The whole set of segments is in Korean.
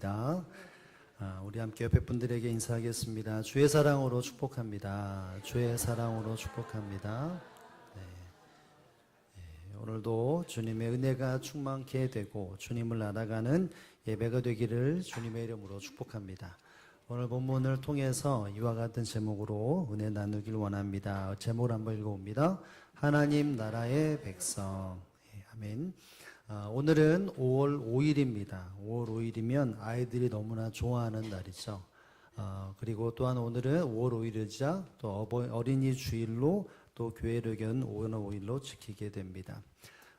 축복합니다. 우리 함께 옆에 분들에게 인사하겠습니다. 주의 사랑으로 축복합니다. 주의 사랑으로 축복합니다. 오늘도 주님의 은혜가 충만케 되고 주님을 알아가는 예배가 되기를 주님의 이름으로 축복합니다. 오늘 본문을 통해서 이와 같은 제목으로 은혜 나누길 원합니다. 제목을 한번 읽어봅니다. 하나님 나라의 백성. 아멘. 오늘은 5월 5일입니다. 5월 5일이면 아이들이 너무나 좋아하는 날이죠. 그리고 또한 오늘은 5월 5일이자 또 어린이 주일로 또 교회력은 5월 5일로 지키게 됩니다.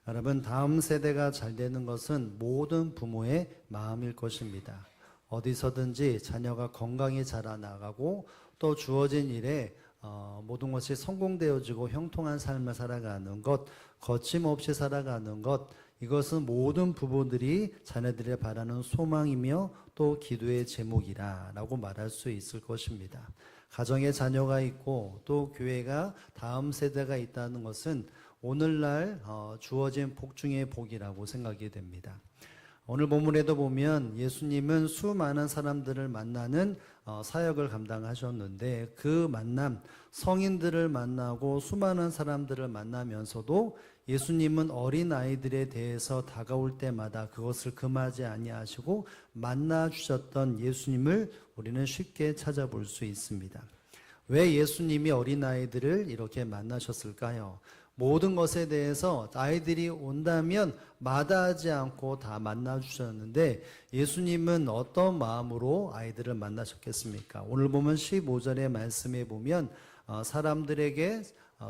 여러분, 다음 세대가 잘 되는 것은 모든 부모의 마음일 것입니다. 어디서든지 자녀가 건강히 자라나가고 또 주어진 일에 모든 것이 성공되어지고 형통한 삶을 살아가는 것, 거침없이 살아가는 것, 이것은 모든 부부들이 자녀들이 바라는 소망이며 또 기도의 제목이라고 말할 수 있을 것입니다. 가정에 자녀가 있고 또 교회가 다음 세대가 있다는 것은 오늘날 주어진 복 중의 복이라고 생각이 됩니다. 오늘 본문에도 보면 예수님은 수많은 사람들을 만나는 사역을 감당하셨는데 그 만남, 성인들을 만나고 수많은 사람들을 만나면서도 예수님은 어린아이들에 대해서 다가올 때마다 그것을 금하지 아니하시고 만나 주셨던 예수님을 우리는 쉽게 찾아볼 수 있습니다. 왜 예수님이 어린아이들을 이렇게 만나셨을까요? 모든 것에 대해서 아이들이 온다면 마다하지 않고 다 만나 주셨는데 예수님은 어떤 마음으로 아이들을 만나셨겠습니까? 오늘 보면 15절의 말씀에 보면 사람들에게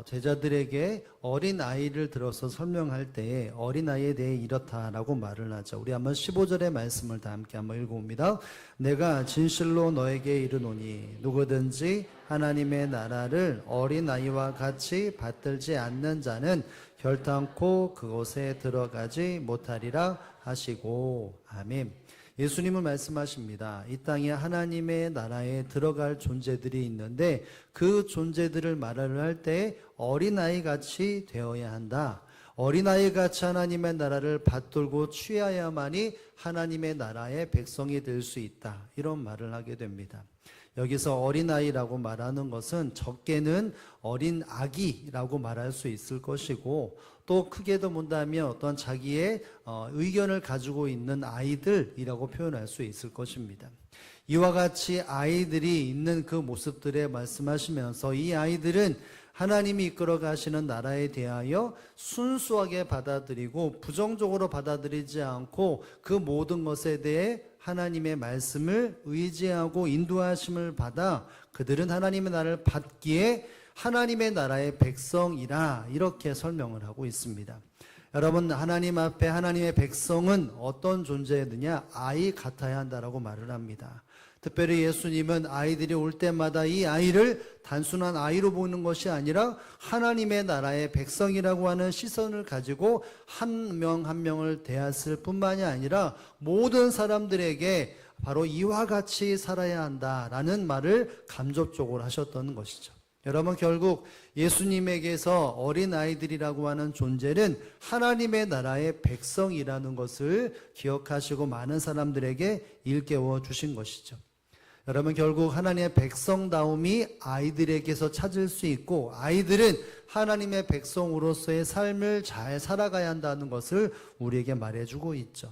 제자들에게 어린아이를 들어서 설명할 때에 어린아이에 대해 이렇다라고 말을 하죠. 우리 한번 15절의 말씀을 다 함께 한번 읽어봅니다. 내가 진실로 너에게 이르노니 누구든지 하나님의 나라를 어린아이와 같이 받들지 않는 자는 결단코 그곳에 들어가지 못하리라 하시고 아멘. 예수님은 말씀하십니다. 이 땅에 하나님의 나라에 들어갈 존재들이 있는데 그 존재들을 말을 할 때 어린아이 같이 되어야 한다. 어린아이 같이 하나님의 나라를 받들고 취하야만이 하나님의 나라의 백성이 될 수 있다. 이런 말을 하게 됩니다. 여기서 어린아이라고 말하는 것은 적게는 어린 아기라고 말할 수 있을 것이고 또 크게도 본다면 어떤 자기의 의견을 가지고 있는 아이들이라고 표현할 수 있을 것입니다. 이와 같이 아이들이 있는 그 모습들에 말씀하시면서 이 아이들은 하나님이 이끌어 가시는 나라에 대하여 순수하게 받아들이고 부정적으로 받아들이지 않고 그 모든 것에 대해 하나님의 말씀을 의지하고 인도하심을 받아 그들은 하나님의 나라를 받기에 하나님의 나라의 백성이라 이렇게 설명을 하고 있습니다. 여러분, 하나님 앞에 하나님의 백성은 어떤 존재느냐? 아이 같아야 한다라고 말을 합니다. 특별히 예수님은 아이들이 올 때마다 이 아이를 단순한 아이로 보는 것이 아니라 하나님의 나라의 백성이라고 하는 시선을 가지고 한 명 한 명을 대했을 뿐만이 아니라 모든 사람들에게 바로 이와 같이 살아야 한다라는 말을 간접적으로 하셨던 것이죠. 여러분, 결국 예수님에게서 어린아이들이라고 하는 존재는 하나님의 나라의 백성이라는 것을 기억하시고 많은 사람들에게 일깨워 주신 것이죠. 여러분, 결국 하나님의 백성다움이 아이들에게서 찾을 수 있고 아이들은 하나님의 백성으로서의 삶을 잘 살아가야 한다는 것을 우리에게 말해주고 있죠.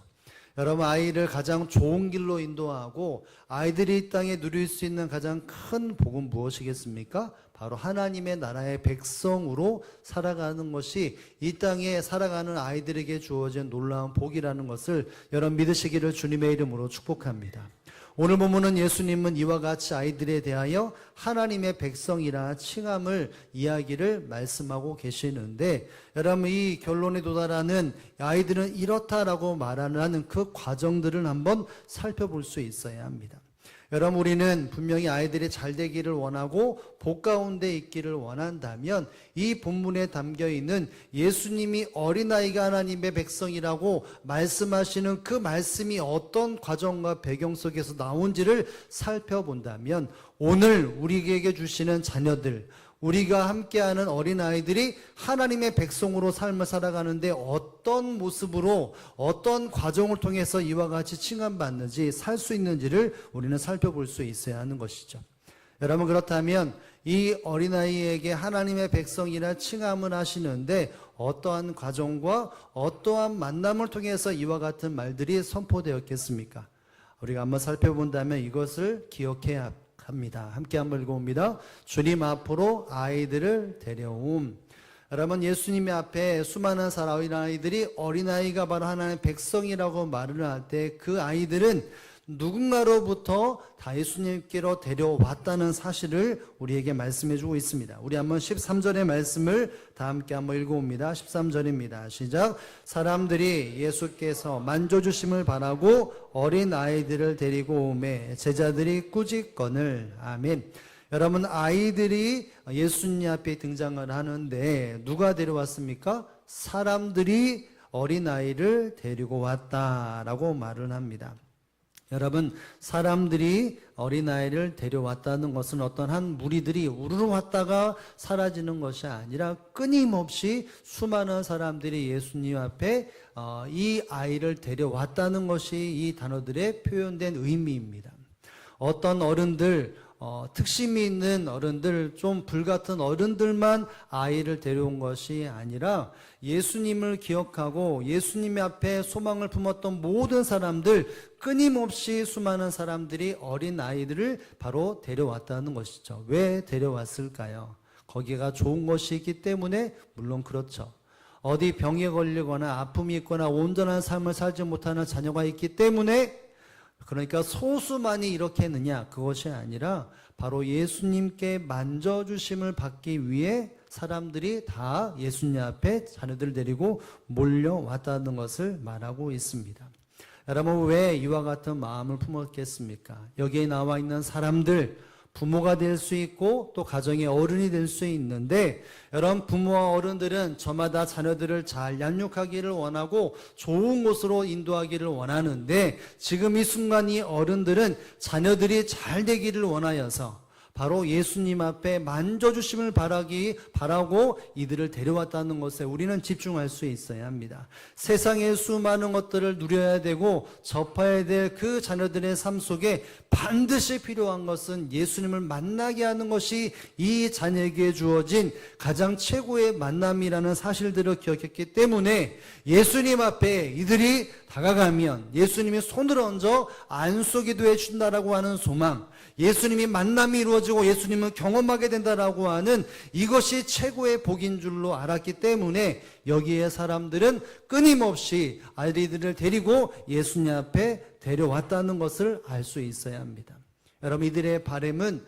여러분, 아이를 가장 좋은 길로 인도하고 아이들이 이 땅에 누릴 수 있는 가장 큰 복은 무엇이겠습니까? 바로 하나님의 나라의 백성으로 살아가는 것이 이 땅에 살아가는 아이들에게 주어진 놀라운 복이라는 것을 여러분 믿으시기를 주님의 이름으로 축복합니다. 오늘 본문은 예수님은 이와 같이 아이들에 대하여 하나님의 백성이라 칭함을 이야기를 말씀하고 계시는데 여러분, 이 결론에 도달하는 아이들은 이렇다라고 말하는 그 과정들을 한번 살펴볼 수 있어야 합니다. 여러분, 우리는 분명히 아이들이 잘 되기를 원하고 복 가운데 있기를 원한다면 이 본문에 담겨있는 예수님이 어린아이가 하나님의 백성이라고 말씀하시는 그 말씀이 어떤 과정과 배경 속에서 나온지를 살펴본다면 오늘 우리에게 주시는 자녀들, 우리가 함께하는 어린아이들이 하나님의 백성으로 삶을 살아가는데 어떤 모습으로 어떤 과정을 통해서 이와 같이 칭함받는지 살 수 있는지를 우리는 살펴볼 수 있어야 하는 것이죠. 여러분, 그렇다면 이 어린아이에게 하나님의 백성이라 칭함을 하시는데 어떠한 과정과 어떠한 만남을 통해서 이와 같은 말들이 선포되었겠습니까? 우리가 한번 살펴본다면 이것을 기억해야 합니다. 함께 한번 읽어봅니다. 주님 앞으로 아이들을 데려옴. 여러분, 예수님의 앞에 수많은 어린아이들이 어린아이가 바로 하나님의 백성이라고 말을 할 때 그 아이들은 누군가로부터 다 예수님께로 데려왔다는 사실을 우리에게 말씀해 주고 있습니다. 우리 한번 13절의 말씀을 다 함께 한번 읽어봅니다. 13절입니다. 시작. 사람들이 예수께서 만져주심을 바라고 어린아이들을 데리고 오매 제자들이 꾸짖거늘. 아멘. 여러분, 아이들이 예수님 앞에 등장을 하는데 누가 데려왔습니까? 사람들이 어린아이를 데리고 왔다라고 말을 합니다. 여러분, 사람들이 어린아이를 데려왔다는 것은 어떤 한 무리들이 우르르 왔다가 사라지는 것이 아니라 끊임없이 수많은 사람들이 예수님 앞에 이 아이를 데려왔다는 것이 이 단어들의 표현된 의미입니다. 어떤 어른들, 특심이 있는 어른들, 좀 불같은 어른들만 아이를 데려온 것이 아니라 예수님을 기억하고 예수님 앞에 소망을 품었던 모든 사람들, 끊임없이 수많은 사람들이 어린 아이들을 바로 데려왔다는 것이죠. 왜 데려왔을까요? 거기가 좋은 것이 있기 때문에? 물론 그렇죠. 어디 병에 걸리거나 아픔이 있거나 온전한 삶을 살지 못하는 자녀가 있기 때문에, 그러니까 소수만이 이렇게 했느냐? 그것이 아니라 바로 예수님께 만져주심을 받기 위해 사람들이 다 예수님 앞에 자녀들을 데리고 몰려왔다는 것을 말하고 있습니다. 여러분, 왜 이와 같은 마음을 품었겠습니까? 여기에 나와 있는 사람들, 부모가 될 수 있고 또 가정의 어른이 될 수 있는데, 여러분, 부모와 어른들은 저마다 자녀들을 잘 양육하기를 원하고 좋은 곳으로 인도하기를 원하는데, 지금 이 순간 이 어른들은 자녀들이 잘 되기를 원하여서 바로 예수님 앞에 만져주심을 바라고 이들을 데려왔다는 것에 우리는 집중할 수 있어야 합니다. 세상의 수많은 것들을 누려야 되고 접해야 될 그 자녀들의 삶 속에 반드시 필요한 것은 예수님을 만나게 하는 것이 이 자녀에게 주어진 가장 최고의 만남이라는 사실들을 기억했기 때문에 예수님 앞에 이들이 다가가면 예수님이 손을 얹어 안수기도 해준다라고 하는 소망, 예수님이 만남이 이루어지고 예수님을 경험하게 된다라고 하는 이것이 최고의 복인 줄로 알았기 때문에 여기에 사람들은 끊임없이 아이들을 데리고 예수님 앞에 데려왔다는 것을 알 수 있어야 합니다. 여러분, 이들의 바람은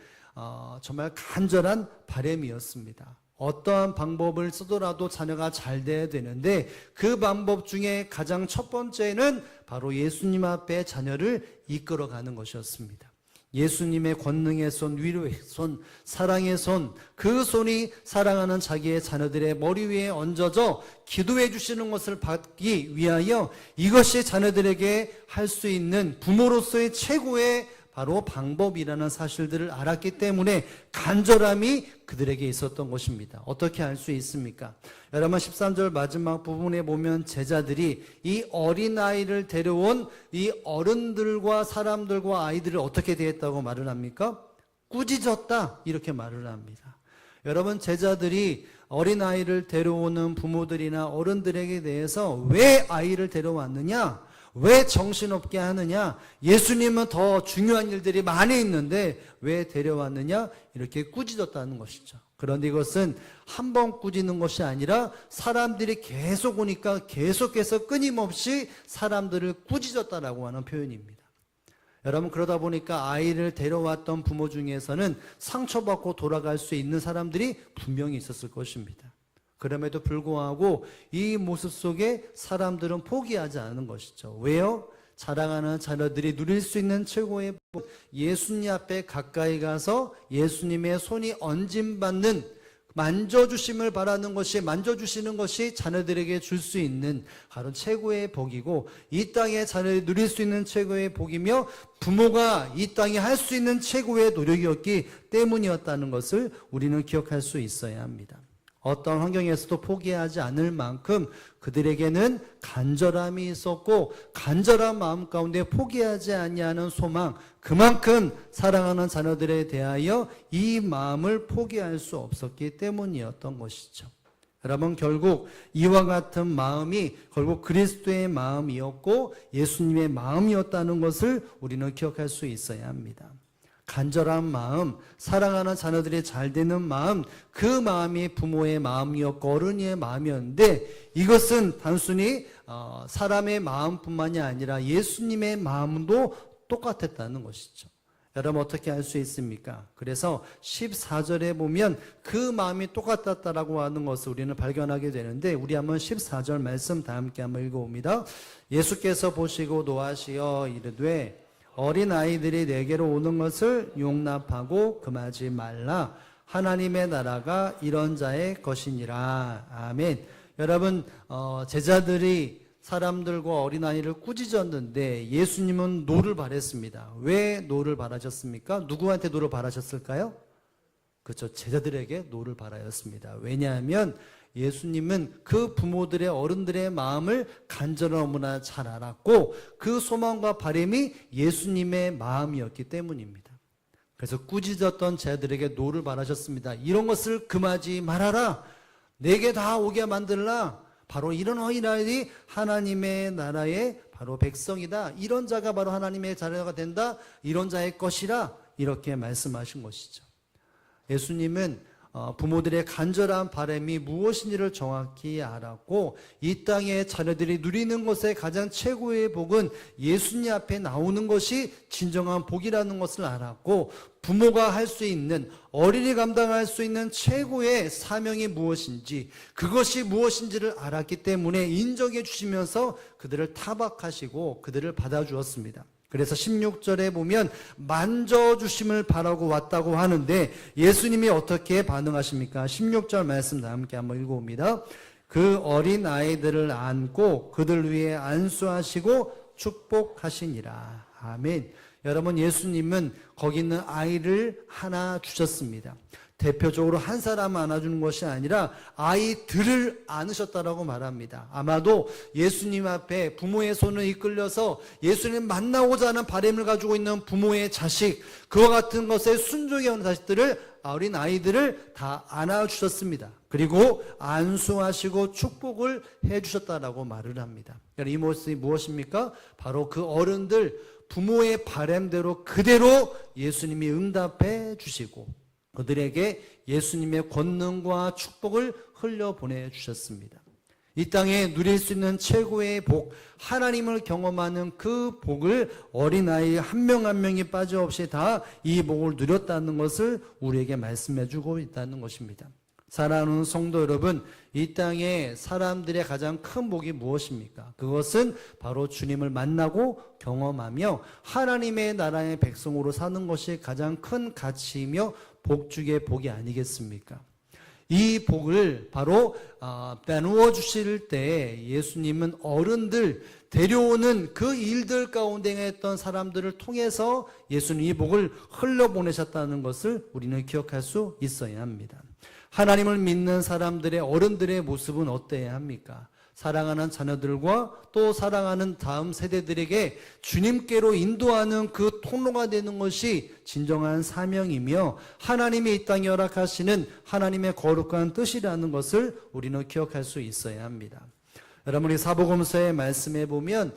정말 간절한 바람이었습니다. 어떠한 방법을 쓰더라도 자녀가 잘 돼야 되는데 그 방법 중에 가장 첫 번째는 바로 예수님 앞에 자녀를 이끌어가는 것이었습니다. 예수님의 권능의 손, 위로의 손, 사랑의 손, 그 손이 사랑하는 자기의 자녀들의 머리 위에 얹어져 기도해 주시는 것을 받기 위하여 이것이 자녀들에게 할 수 있는 부모로서의 최고의 바로 방법이라는 사실들을 알았기 때문에 간절함이 그들에게 있었던 것입니다. 어떻게 알 수 있습니까? 여러분, 13절 마지막 부분에 보면 제자들이 이 어린아이를 데려온 이 어른들과 사람들과 아이들을 어떻게 대했다고 말을 합니까? 꾸짖었다, 이렇게 말을 합니다. 여러분, 제자들이 어린아이를 데려오는 부모들이나 어른들에게 대해서 왜 아이를 데려왔느냐? 왜 정신없게 하느냐? 예수님은 더 중요한 일들이 많이 있는데 왜 데려왔느냐? 이렇게 꾸짖었다는 것이죠. 그런데 이것은 한 번 꾸짖는 것이 아니라 사람들이 계속 오니까 계속해서 끊임없이 사람들을 꾸짖었다라고 하는 표현입니다. 여러분, 그러다 보니까 아이를 데려왔던 부모 중에서는 상처받고 돌아갈 수 있는 사람들이 분명히 있었을 것입니다. 그럼에도 불구하고 이 모습 속에 사람들은 포기하지 않는 것이죠. 왜요? 자랑하는 자녀들이 누릴 수 있는 최고의 예수님 앞에 가까이 가서 예수님의 손이 얹임받는 만져주심을 바라는 것이, 만져주시는 것이 자녀들에게 줄 수 있는 바로 최고의 복이고, 이 땅에 자녀들이 누릴 수 있는 최고의 복이며, 부모가 이 땅에 할 수 있는 최고의 노력이었기 때문이었다는 것을 우리는 기억할 수 있어야 합니다. 어떤 환경에서도 포기하지 않을 만큼 그들에게는 간절함이 있었고, 간절한 마음 가운데 포기하지 아니하는 소망, 그만큼 사랑하는 자녀들에 대하여 이 마음을 포기할 수 없었기 때문이었던 것이죠. 여러분, 결국 이와 같은 마음이 결국 그리스도의 마음이었고 예수님의 마음이었다는 것을 우리는 기억할 수 있어야 합니다. 간절한 마음, 사랑하는 자녀들이 잘 되는 마음, 그 마음이 부모의 마음이었고 어른의 마음이었는데, 이것은 단순히 사람의 마음뿐만이 아니라 예수님의 마음도 똑같았다는 것이죠. 여러분, 어떻게 알 수 있습니까? 그래서 14절에 보면 그 마음이 똑같았다라고 하는 것을 우리는 발견하게 되는데, 우리 한번 14절 말씀 다 함께 한번 읽어봅니다. 예수께서 보시고 노하시어 이르되 어린 아이들이 내게로 오는 것을 용납하고 금하지 말라. 하나님의 나라가 이런 자의 것이니라. 아멘. 여러분, 제자들이 사람들과 어린아이를 꾸짖었는데 예수님은 노를 바랬습니다. 왜 노를 바라셨습니까? 누구한테 노를 바라셨을까요? 그렇죠. 제자들에게 노를 바라였습니다. 왜냐하면 예수님은 그 부모들의, 어른들의 마음을 간절히 너무나 잘 알았고 그 소망과 바람이 예수님의 마음이었기 때문입니다. 그래서 꾸짖었던 제자들에게 노를 바라셨습니다. 이런 것을 금하지 말아라. 내게 다 오게 만들라. 바로 이런 어린아이들이 하나님의 나라의 바로 백성이다. 이런 자가 바로 하나님의 자녀가 된다. 이런 자의 것이라. 이렇게 말씀하신 것이죠. 예수님은 부모들의 간절한 바람이 무엇인지를 정확히 알았고, 이 땅의 자녀들이 누리는 것의 가장 최고의 복은 예수님 앞에 나오는 것이 진정한 복이라는 것을 알았고, 부모가 할 수 있는, 어린이 감당할 수 있는 최고의 사명이 무엇인지, 그것이 무엇인지를 알았기 때문에 인정해 주시면서 그들을 타박하시고 그들을 받아주었습니다. 그래서 16절에 보면 만져주심을 바라고 왔다고 하는데 예수님이 어떻게 반응하십니까? 16절 말씀 다 함께 한번 읽어봅니다. 그 어린 아이들을 안고 그들 위에 안수하시고 축복하시니라. 아멘. 여러분, 예수님은 거기 있는 아이를 하나 주셨습니다. 대표적으로 한 사람 안아주는 것이 아니라 아이들을 안으셨다라고 말합니다. 아마도 예수님 앞에 부모의 손을 이끌려서 예수님 만나고자 하는 바람을 가지고 있는 부모의 자식, 그와 같은 것에 순종해 오는 자식들을, 어린 아이들을 다 안아주셨습니다. 그리고 안수하시고 축복을 해주셨다라고 말을 합니다. 이 모습이 무엇입니까? 바로 그 어른들, 부모의 바람대로 그대로 예수님이 응답해 주시고 그들에게 예수님의 권능과 축복을 흘려보내 주셨습니다. 이 땅에 누릴 수 있는 최고의 복, 하나님을 경험하는 그 복을 어린아이 한 명 한 명이 빠짐없이 다 이 복을 누렸다는 것을 우리에게 말씀해 주고 있다는 것입니다. 사랑하는 성도 여러분, 이 땅에 사람들의 가장 큰 복이 무엇입니까? 그것은 바로 주님을 만나고 경험하며 하나님의 나라의 백성으로 사는 것이 가장 큰 가치이며 복중의 복이 아니겠습니까? 이 복을 바로 나누어 주실 때 예수님은 어른들 데려오는 그 일들 가운데 했던 사람들을 통해서 예수님 이 복을 흘려보내셨다는 것을 우리는 기억할 수 있어야 합니다. 하나님을 믿는 사람들의, 어른들의 모습은 어때야 합니까? 사랑하는 자녀들과 또 사랑하는 다음 세대들에게 주님께로 인도하는 그 통로가 되는 것이 진정한 사명이며 하나님이 이 땅에 허락하시는 하나님의 거룩한 뜻이라는 것을 우리는 기억할 수 있어야 합니다. 여러분이 사복음서의 말씀에 보면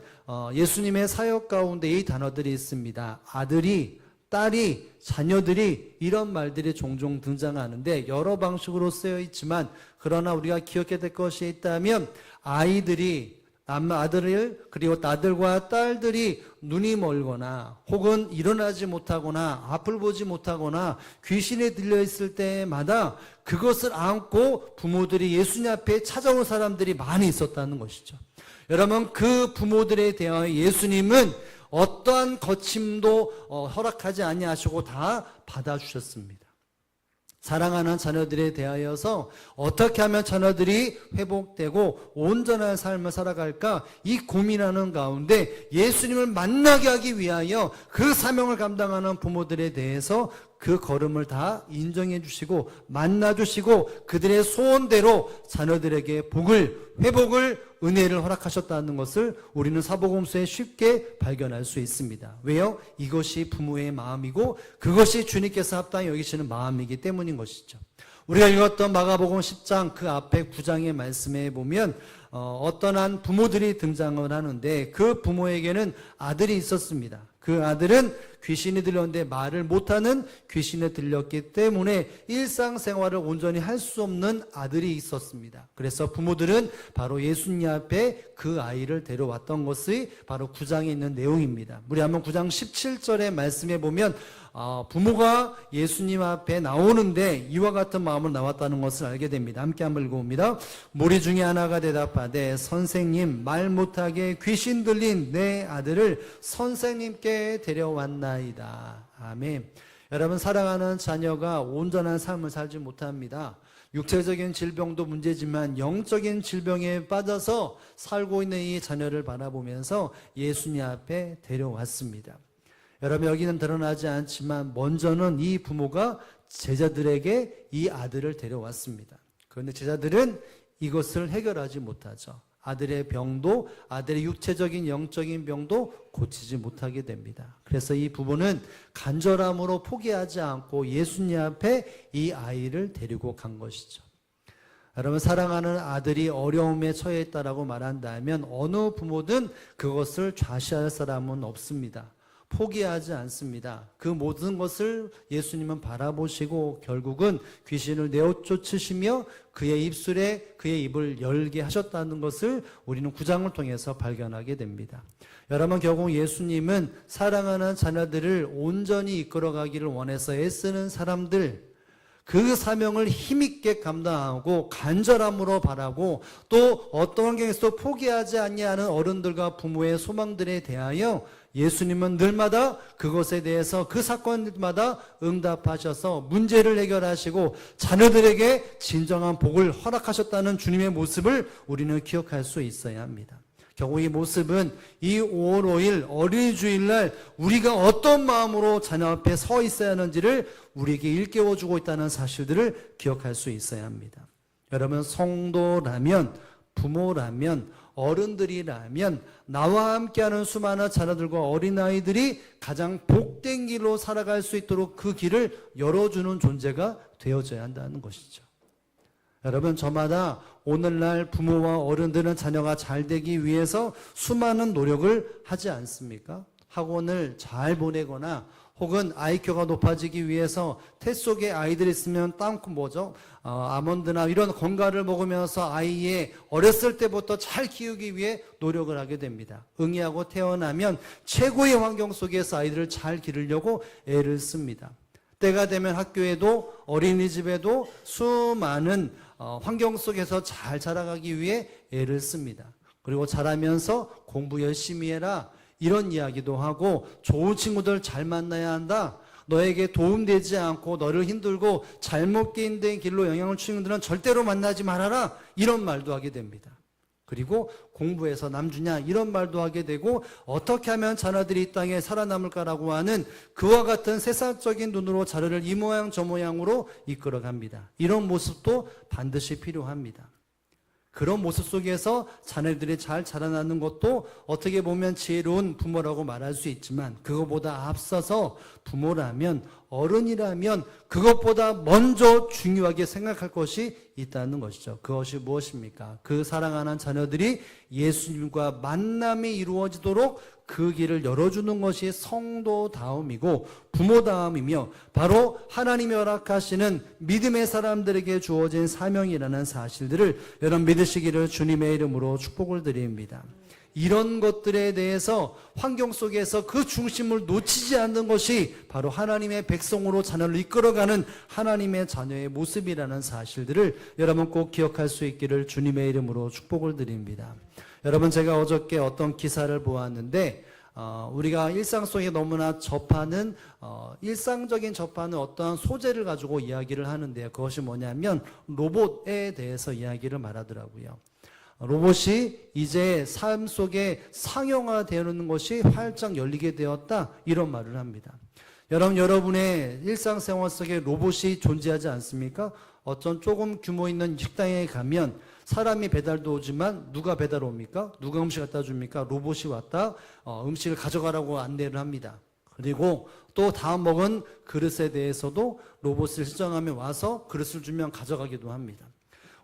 예수님의 사역 가운데 이 단어들이 있습니다. 아들이, 딸이, 자녀들이, 이런 말들이 종종 등장하는데 여러 방식으로 쓰여 있지만, 그러나 우리가 기억해야 될 것이 있다면 아이들이, 아들을, 그리고 아들과 딸들이 눈이 멀거나 혹은 일어나지 못하거나 앞을 보지 못하거나 귀신에 들려 있을 때마다 그것을 안고 부모들이 예수님 앞에 찾아온 사람들이 많이 있었다는 것이죠. 여러분, 그 부모들에 대하여 예수님은 어떠한 거침도 허락하지 아니하시고 다 받아주셨습니다. 사랑하는 자녀들에 대하여서 어떻게 하면 자녀들이 회복되고 온전한 삶을 살아갈까 이 고민하는 가운데 예수님을 만나게 하기 위하여 그 사명을 감당하는 부모들에 대해서 그 걸음을 다 인정해 주시고 만나 주시고 그들의 소원대로 자녀들에게 복을, 회복을, 은혜를 허락하셨다는 것을 우리는 사복음서에 쉽게 발견할 수 있습니다. 왜요? 이것이 부모의 마음이고 그것이 주님께서 합당히 여기시는 마음이기 때문인 것이죠. 우리가 읽었던 마가복음 10장 그 앞에 9장의 말씀에 보면 어떤 한 부모들이 등장을 하는데 그 부모에게는 아들이 있었습니다. 그 아들은 귀신이 들렸는데 말을 못하는 귀신에 들렸기 때문에 일상생활을 온전히 할 수 없는 아들이 있었습니다. 그래서 부모들은 바로 예수님 앞에 그 아이를 데려왔던 것이 바로 9장에 있는 내용입니다. 우리 한번 9장 17절의 말씀에 보면 부모가 예수님 앞에 나오는데 이와 같은 마음으로 나왔다는 것을 알게 됩니다. 함께 한번 읽어봅니다. 무리 중에 하나가 대답하되 선생님 말 못하게 귀신 들린 내 아들을 선생님께 데려왔나이다. 아멘. 여러분 사랑하는 자녀가 온전한 삶을 살지 못합니다. 육체적인 질병도 문제지만 영적인 질병에 빠져서 살고 있는 이 자녀를 바라보면서 예수님 앞에 데려왔습니다. 여러분 여기는 드러나지 않지만 먼저는 이 부모가 제자들에게 이 아들을 데려왔습니다. 그런데 제자들은 이것을 해결하지 못하죠. 아들의 병도 아들의 육체적인 영적인 병도 고치지 못하게 됩니다. 그래서 이 부부는 간절함으로 포기하지 않고 예수님 앞에 이 아이를 데리고 간 것이죠. 여러분 사랑하는 아들이 어려움에 처해 있다라고 말한다면 어느 부모든 그것을 좌시할 사람은 없습니다. 포기하지 않습니다. 그 모든 것을 예수님은 바라보시고 결국은 귀신을 내어쫓으시며 그의 입술에 그의 입을 열게 하셨다는 것을 우리는 9장을 통해서 발견하게 됩니다. 여러분 결국 예수님은 사랑하는 자녀들을 온전히 이끌어가기를 원해서 애쓰는 사람들 그 사명을 힘있게 감당하고 간절함으로 바라고 또 어떤 환경에서도 포기하지 아니하는 어른들과 부모의 소망들에 대하여 예수님은 늘마다 그것에 대해서 그 사건마다 응답하셔서 문제를 해결하시고 자녀들에게 진정한 복을 허락하셨다는 주님의 모습을 우리는 기억할 수 있어야 합니다. 결국 이 모습은 이 5월 5일 어린이 주일날 우리가 어떤 마음으로 자녀 앞에 서 있어야 하는지를 우리에게 일깨워주고 있다는 사실들을 기억할 수 있어야 합니다. 여러분 성도라면 부모라면 어른들이라면 나와 함께하는 수많은 자녀들과 어린아이들이 가장 복된 길로 살아갈 수 있도록 그 길을 열어주는 존재가 되어져야 한다는 것이죠. 여러분 저마다 오늘날 부모와 어른들은 자녀가 잘 되기 위해서 수많은 노력을 하지 않습니까? 학원을 잘 보내거나 혹은 IQ가 높아지기 위해서 테스트 속에 아이들이 있으면 아몬드나 이런 건강을 먹으면서 아이의 어렸을 때부터 잘 키우기 위해 노력을 하게 됩니다. 응애하고 태어나면 최고의 환경 속에서 아이들을 잘 기르려고 애를 씁니다. 때가 되면 학교에도 어린이집에도 수많은 환경 속에서 잘 자라가기 위해 애를 씁니다. 그리고 자라면서 공부 열심히 해라 이런 이야기도 하고 좋은 친구들 잘 만나야 한다. 너에게 도움되지 않고 너를 힘들고 잘못 된 길로 영향을 주는 친구들은 절대로 만나지 말아라. 이런 말도 하게 됩니다. 그리고 공부해서 남주냐 이런 말도 하게 되고 어떻게 하면 자녀들이 이 땅에 살아남을까라고 하는 그와 같은 세상적인 눈으로 자녀를 이 모양 저 모양으로 이끌어갑니다. 이런 모습도 반드시 필요합니다. 그런 모습 속에서 자녀들이 잘 자라나는 것도 어떻게 보면 지혜로운 부모라고 말할 수 있지만 그것보다 앞서서 부모라면 어른이라면 그것보다 먼저 중요하게 생각할 것이 있다는 것이죠. 그것이 무엇입니까? 그 사랑하는 자녀들이 예수님과 만남이 이루어지도록 그 길을 열어주는 것이 성도다움이고 부모다움이며 바로 하나님이 허락하시는 믿음의 사람들에게 주어진 사명이라는 사실들을 여러분 믿으시기를 주님의 이름으로 축복을 드립니다. 이런 것들에 대해서 환경 속에서 그 중심을 놓치지 않는 것이 바로 하나님의 백성으로 자녀를 이끌어가는 하나님의 자녀의 모습이라는 사실들을 여러분 꼭 기억할 수 있기를 주님의 이름으로 축복을 드립니다. 여러분 제가 어저께 어떤 기사를 보았는데 우리가 일상 속에 너무나 접하는 일상적인 접하는 어떠한 소재를 가지고 이야기를 하는데요. 그것이 뭐냐면 로봇에 대해서 이야기를 말하더라고요. 로봇이 이제 삶 속에 상용화되는 것이 활짝 열리게 되었다, 이런 말을 합니다. 여러분의 일상생활 속에 로봇이 존재하지 않습니까? 어떤 조금 규모 있는 식당에 가면 사람이 배달도 오지만 누가 배달 옵니까? 누가 음식 갖다 줍니까? 로봇이 왔다 음식을 가져가라고 안내를 합니다. 그리고 또 다음 먹은 그릇에 대해서도 로봇을 설정하면 와서 그릇을 주면 가져가기도 합니다.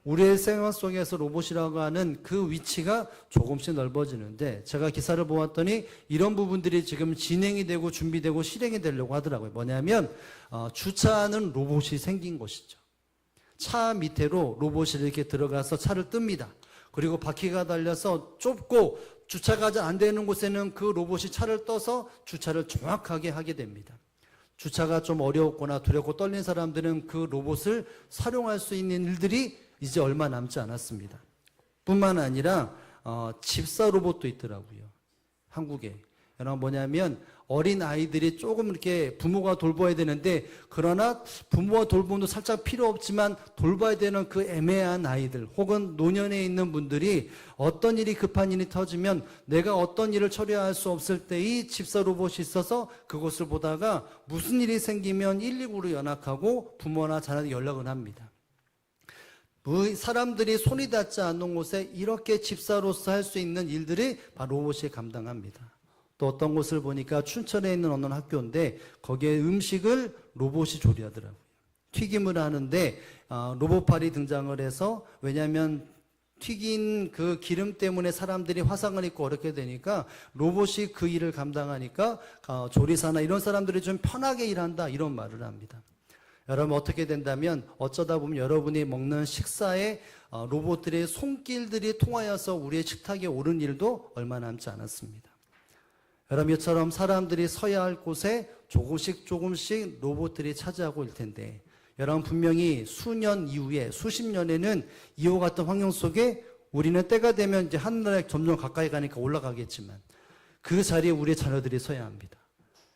우리의 생활 속에서 로봇이라고 하는 그 위치가 조금씩 넓어지는데, 제가 기사를 보았더니 이런 부분들이 지금 진행이 되고 준비되고 실행이 되려고 하더라고요. 뭐냐면 주차하는 로봇이 생긴 것이죠. 차 밑으로 로봇이 이렇게 들어가서 차를 뜹니다. 그리고 바퀴가 달려서 좁고 주차가 안 되는 곳에는 그 로봇이 차를 떠서 주차를 정확하게 하게 됩니다. 주차가 좀 어려웠거나 두렵고 떨린 사람들은 그 로봇을 사용할 수 있는 일들이 이제 얼마 남지 않았습니다. 뿐만 아니라 집사 로봇도 있더라고요. 한국에. 여러분 뭐냐면 어린 아이들이 조금 이렇게 부모가 돌봐야 되는데, 그러나 부모가 돌봄도 살짝 필요 없지만 돌봐야 되는 그 애매한 아이들 혹은 노년에 있는 분들이 어떤 일이 급한 일이 터지면 내가 어떤 일을 처리할 수 없을 때 이 집사 로봇이 있어서 그것을 보다가 무슨 일이 생기면 119로 연락하고 부모나 자녀에게 연락을 합니다. 사람들이 손이 닿지 않는 곳에 이렇게 집사로서 할 수 있는 일들이 바로 로봇이 감당합니다. 또 어떤 곳을 보니까 춘천에 있는 어느 학교인데 거기에 음식을 로봇이 조리하더라고요. 튀김을 하는데 로봇팔이 등장을 해서, 왜냐하면 튀긴 그 기름 때문에 사람들이 화상을 입고 어렵게 되니까 로봇이 그 일을 감당하니까 조리사나 이런 사람들이 좀 편하게 일한다, 이런 말을 합니다. 여러분 어떻게 된다면 어쩌다 보면 여러분이 먹는 식사에 로봇들의 손길들이 통하여서 우리의 식탁에 오른 일도 얼마 남지 않았습니다. 여러분 이처럼 사람들이 서야 할 곳에 조금씩 로봇들이 차지하고 있을 텐데, 여러분 분명히 수년 이후에 수십 년에는 이와 같은 환경 속에 우리는 때가 되면 이제 하늘에 점점 가까이 가니까 올라가겠지만 그 자리에 우리의 자녀들이 서야 합니다.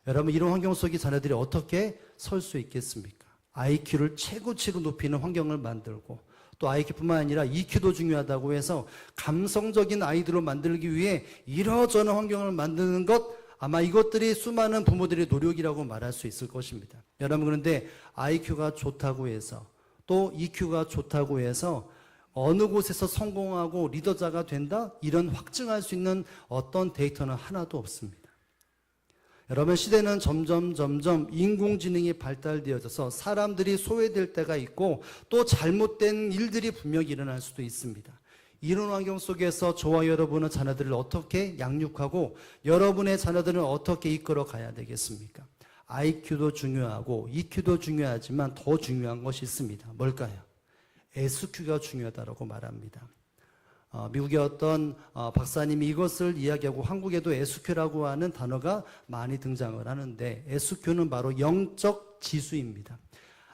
여러분 이런 환경 속에 자녀들이 어떻게 설 수 있겠습니까? IQ를 최고치로 높이는 환경을 만들고, 또 IQ뿐만 아니라 EQ도 중요하다고 해서 감성적인 아이들을 만들기 위해 이러저런 환경을 만드는 것, 아마 이것들이 수많은 부모들의 노력이라고 말할 수 있을 것입니다. 여러분 그런데 IQ가 좋다고 해서 또 EQ가 좋다고 해서 어느 곳에서 성공하고 리더자가 된다, 이런 확증할 수 있는 어떤 데이터는 하나도 없습니다. 여러분 시대는 점점 인공지능이 발달되어져서 사람들이 소외될 때가 있고 또 잘못된 일들이 분명히 일어날 수도 있습니다. 이런 환경 속에서 저와 여러분은 자녀들을 어떻게 양육하고 여러분의 자녀들은 어떻게 이끌어 가야 되겠습니까? IQ도 중요하고 EQ도 중요하지만 더 중요한 것이 있습니다. 뭘까요? SQ가 중요하다고 말합니다. 미국의 어떤 박사님이 이것을 이야기하고 한국에도 SQ라고 하는 단어가 많이 등장을 하는데, SQ는 바로 영적 지수입니다.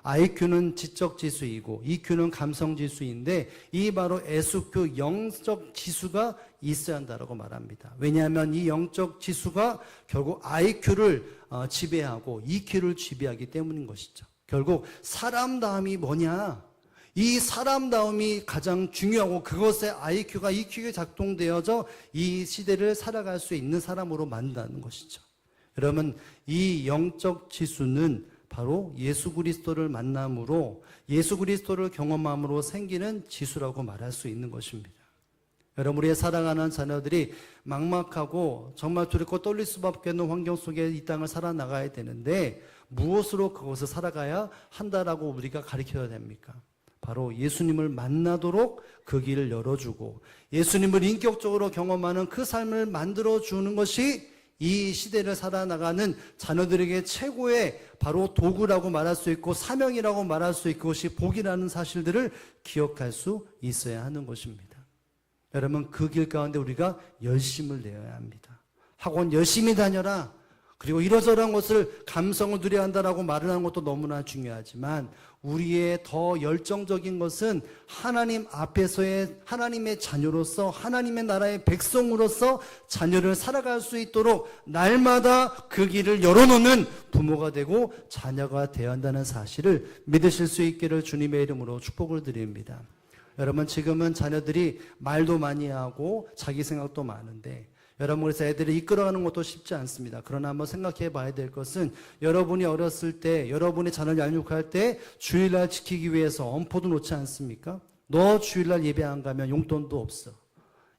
IQ는 지적 지수이고 EQ는 감성 지수인데, 이 바로 SQ 영적 지수가 있어야 한다고 말합니다. 왜냐하면 이 영적 지수가 결국 IQ를 지배하고 EQ를 지배하기 때문인 것이죠. 결국 사람다움이 뭐냐? 이 사람다움이 가장 중요하고 그것에 IQ가 EQ가 작동되어져 이 시대를 살아갈 수 있는 사람으로 만든다는 것이죠. 여러분 이 영적 지수는 바로 예수 그리스도를 만남으로, 예수 그리스도를 경험함으로 생기는 지수라고 말할 수 있는 것입니다. 여러분 우리의 사랑하는 자녀들이 막막하고 정말 두렵고 떨릴 수밖에 없는 환경 속에 이 땅을 살아나가야 되는데, 무엇으로 그것을 살아가야 한다라고 우리가 가르쳐야 됩니까? 바로 예수님을 만나도록 그 길을 열어주고 예수님을 인격적으로 경험하는 그 삶을 만들어주는 것이 이 시대를 살아나가는 자녀들에게 최고의 바로 도구라고 말할 수 있고 사명이라고 말할 수 있고, 그것이 복이라는 사실들을 기억할 수 있어야 하는 것입니다. 여러분 그 길 가운데 우리가 열심을 내어야 합니다. 학원 열심히 다녀라. 그리고 이러저러한 것을 감성을 누려야 한다라고 말을 하는 것도 너무나 중요하지만 우리의 더 열정적인 것은 하나님 앞에서의 하나님의 자녀로서 하나님의 나라의 백성으로서 자녀를 살아갈 수 있도록 날마다 그 길을 열어놓는 부모가 되고 자녀가 되어야 한다는 사실을 믿으실 수 있기를 주님의 이름으로 축복을 드립니다. 여러분, 지금은 자녀들이 말도 많이 하고 자기 생각도 많은데 여러분, 그래서 애들을 이끌어가는 것도 쉽지 않습니다. 그러나 한번 생각해 봐야 될 것은 여러분이 어렸을 때, 여러분의 자녀를 양육할 때 주일날 지키기 위해서 엄포도 놓지 않습니까? 너 주일날 예배 안 가면 용돈도 없어.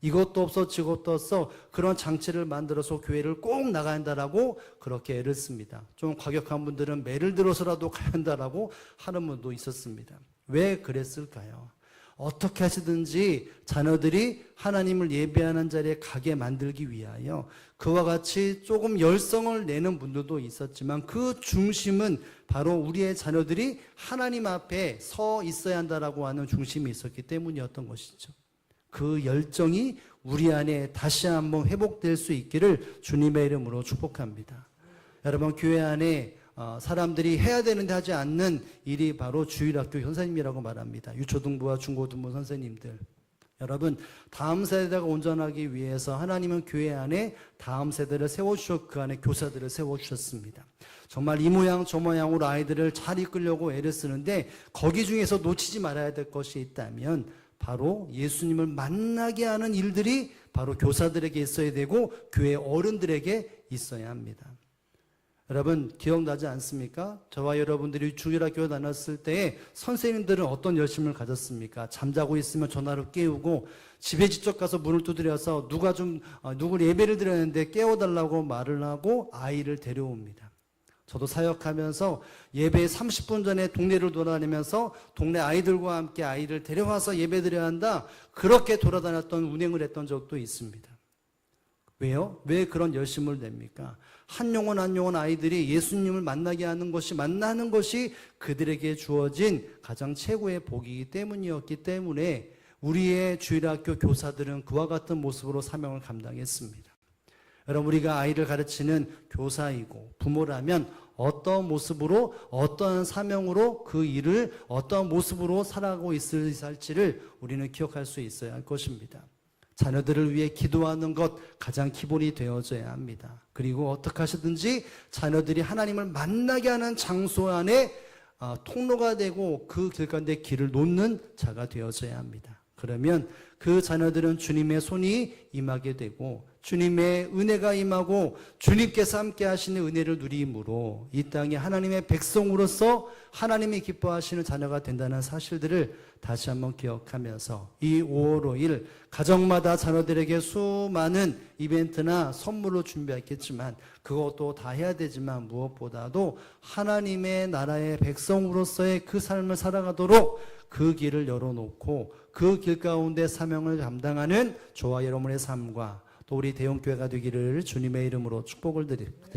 이것도 없어, 저것도 없어. 그런 장치를 만들어서 교회를 꼭 나가야 한다라고 그렇게 애를 씁니다. 좀 과격한 분들은 매를 들어서라도 가야 한다라고 하는 분도 있었습니다. 왜 그랬을까요? 어떻게 하시든지 자녀들이 하나님을 예배하는 자리에 가게 만들기 위하여 그와 같이 조금 열성을 내는 분들도 있었지만 그 중심은 바로 우리의 자녀들이 하나님 앞에 서 있어야 한다라고 하는 중심이 있었기 때문이었던 것이죠. 그 열정이 우리 안에 다시 한번 회복될 수 있기를 주님의 이름으로 축복합니다. 여러분, 교회 안에 사람들이 해야 되는데 하지 않는 일이 바로 주일학교 선생님이라고 말합니다. 유초등부와 중고등부 선생님들. 여러분, 다음 세대가 온전하기 위해서 하나님은 교회 안에 다음 세대를 세워주셨고 그 안에 교사들을 세워주셨습니다. 정말 이 모양 저 모양으로 아이들을 잘 이끌려고 애를 쓰는데 거기 중에서 놓치지 말아야 될 것이 있다면 바로 예수님을 만나게 하는 일들이 바로 교사들에게 있어야 되고 교회 어른들에게 있어야 합니다. 여러분, 기억나지 않습니까? 저와 여러분들이 주일학교 다녔을 때에 선생님들은 어떤 열심을 가졌습니까? 잠자고 있으면 전화로 깨우고 집에 직접 가서 문을 두드려서 누구를 예배를 드렸는데 깨워달라고 말을 하고 아이를 데려옵니다. 저도 사역하면서 예배 30분 전에 동네를 돌아다니면서 동네 아이들과 함께 아이를 데려와서 예배 드려야 한다. 그렇게 돌아다녔던 운행을 했던 적도 있습니다. 왜요? 왜 그런 열심을 냅니까? 한 영혼 한 영혼 아이들이 예수님을 만나게 하는 것이 만나는 것이 그들에게 주어진 가장 최고의 복이기 때문이었기 때문에 우리의 주일학교 교사들은 그와 같은 모습으로 사명을 감당했습니다. 여러분, 우리가 아이를 가르치는 교사이고 부모라면 어떤 모습으로 어떤 사명으로 그 일을 어떤 모습으로 살아가고 있을지를 우리는 기억할 수 있어야 할 것입니다. 자녀들을 위해 기도하는 것 가장 기본이 되어져야 합니다. 그리고 어떻게 하시든지 자녀들이 하나님을 만나게 하는 장소 안에 통로가 되고 그 길 가운데 길을 놓는 자가 되어져야 합니다. 그러면 그 자녀들은 주님의 손이 임하게 되고 주님의 은혜가 임하고 주님께서 함께 하시는 은혜를 누림으로 이 땅에 하나님의 백성으로서 하나님이 기뻐하시는 자녀가 된다는 사실들을 다시 한번 기억하면서 이 5월 5일 가정마다 자녀들에게 수많은 이벤트나 선물로 준비했겠지만 그것도 다 해야 되지만 무엇보다도 하나님의 나라의 백성으로서의 그 삶을 살아가도록 그 길을 열어놓고 그 길 가운데 사명을 감당하는 저와 여러분의 삶과 또 우리 대형교회가 되기를 주님의 이름으로 축복을 드립니다.